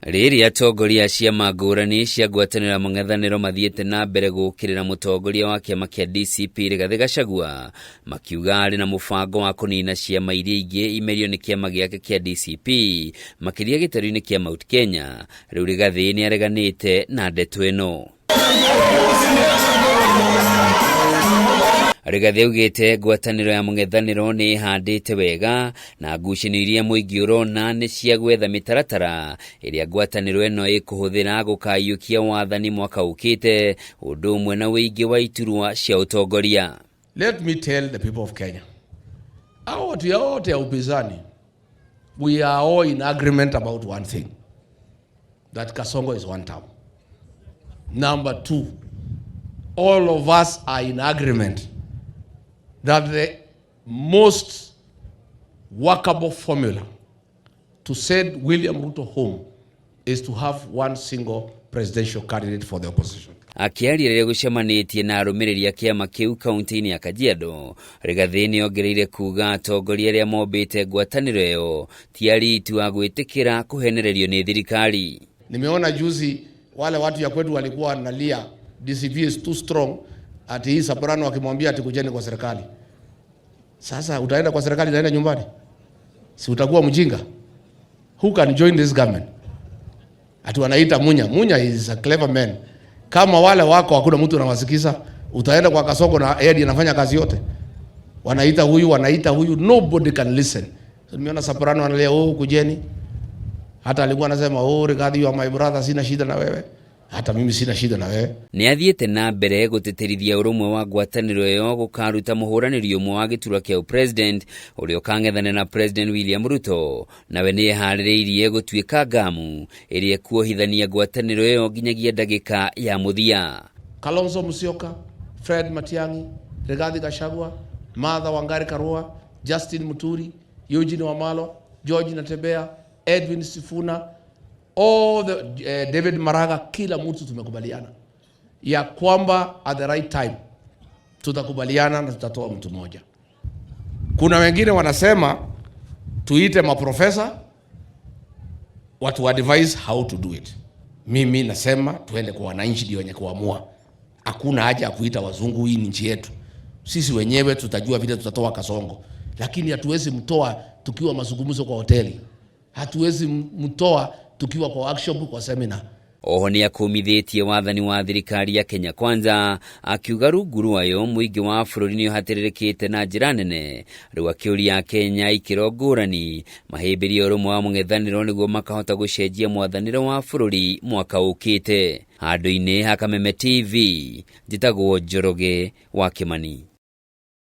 Rĩrĩa atongoria ciama ngũrani cia ngwatanĩro mũng'ethanĩro mathiĩte na mbere gũũkĩrĩra mũtongoria wa kĩama kĩa DCP Rigathĩ Gachagua, makiuga arĩ na mũbango wa kũniina ciama iria ingĩ imerio nĩ kĩama gĩake kĩa DCP makĩria gĩtarũ-inĩ kĩa Mount Kenya. Rĩu Rigathĩ nĩ areganĩte na ndeto ĩno. Rigathĩ augĩte ngwatanĩro ya mũng'ethanĩro nĩ ĩhandĩte wega na ngucanio iria mũingĩ ũrona nĩ cia gwetha mĩtaratara ĩrĩa ngwatanĩro ĩno ĩkũhũthĩra gũkayũkia wathani mwaka ũkĩte, ũndũ ũmwe na wĩingĩ wa iturwa cia ũtongoria. Let me tell the people of Kenya, watu yote ya upinzani, we are all in agreement about one thing, that Kasongo is one term. Number two, all of us are in agreement that the most workable formula to send William Ruto home is to have one single presidential candidate for the opposition. Akiaria rĩrĩa gũcemanĩtie na arũmĩrĩri a kĩama kĩu kaunti-inĩ ya Kajiado, Rigathĩ nĩ ongereire kuuga atongoria arĩa mombĩte ngwatanĩro ĩyo ti aritu wa gwĩtĩkĩra kũhenererio nĩ thirikari. Nimeona juzi wale watu ya kwetu walikuwa wanalia DCP is too strong, ati hii Soprano wakimwambia ati kujeni kwa serikali. Sasa utaenda kwa serikali, utaenda nyumbani? Si utakuwa mjinga? Who can join this government? Ati wanaita Munya is a clever man. Kama wale wako hakuna mtu anawasikiza, utaenda kwa Kasongo na Edi anafanya kazi yote. Wanaita huyu, nobody can listen. So nimeona Soprano analia kujeni. Hata alikuwa anasema Rigathĩ, you are my brother, sina shida na wewe. Hata mimi sina shida na wewe. Nĩ athiĩte na mbere gũtĩtĩrithia ũrũmwe wa ngwatanĩro ĩyo gũkaruta mũhũranĩri ũmwe wa gĩturwa kĩa president ũrĩa ũkang'ethana na President William Ruto, nawe nĩ eharĩrĩirie gũtuĩka ngamu ĩrĩa kuohithania ngwatanĩro ĩyo nginyagia ndagĩka ya mũthia. Kalonzo Musyoka, Fred Matiang'i, Rigathĩ Gachagua, Martha Wangari Karua, Justin Muturi, Eugene Wamalwa, George Natembeya, Edwin Sifuna, all the David Maraga, kila mtu tumekubaliana ya kwamba at the right time tutakubaliana na tutatoa mtu mmoja. Kuna wengine wanasema tuite maprofesa watu advise how to do it. Mimi nasema tuende kwa wananchi ndio wenye kuamua. Hakuna haja ya kuita wazungu, hii ni nchi yetu. Sisi wenyewe tutajua vile tutatoa Kasongo. Lakini hatuwezi mtoa tukiwa mazungumzo kwa hoteli. Hatuwezi mtoa tukiwa kwa workshop, kwa seminar. Oho nĩ akũmithĩtie wathani wa thirikari ya Kenya Kwanza, akiuga rungu rwayo mũingĩ wa bũrũri nĩ ũhatĩrĩrĩkĩte na njĩra nene, rĩu akĩũria Kenya ikĩro ngũrani mahĩmbĩrie ũrũmwe wa mũng'ethanĩro nĩguo makahota gũcenjia mwathanĩro wa bũrũri mwaka ũkĩte. Handũ-inĩ ha Kameme TV, njĩtagwo Njoroge wa Kĩmani.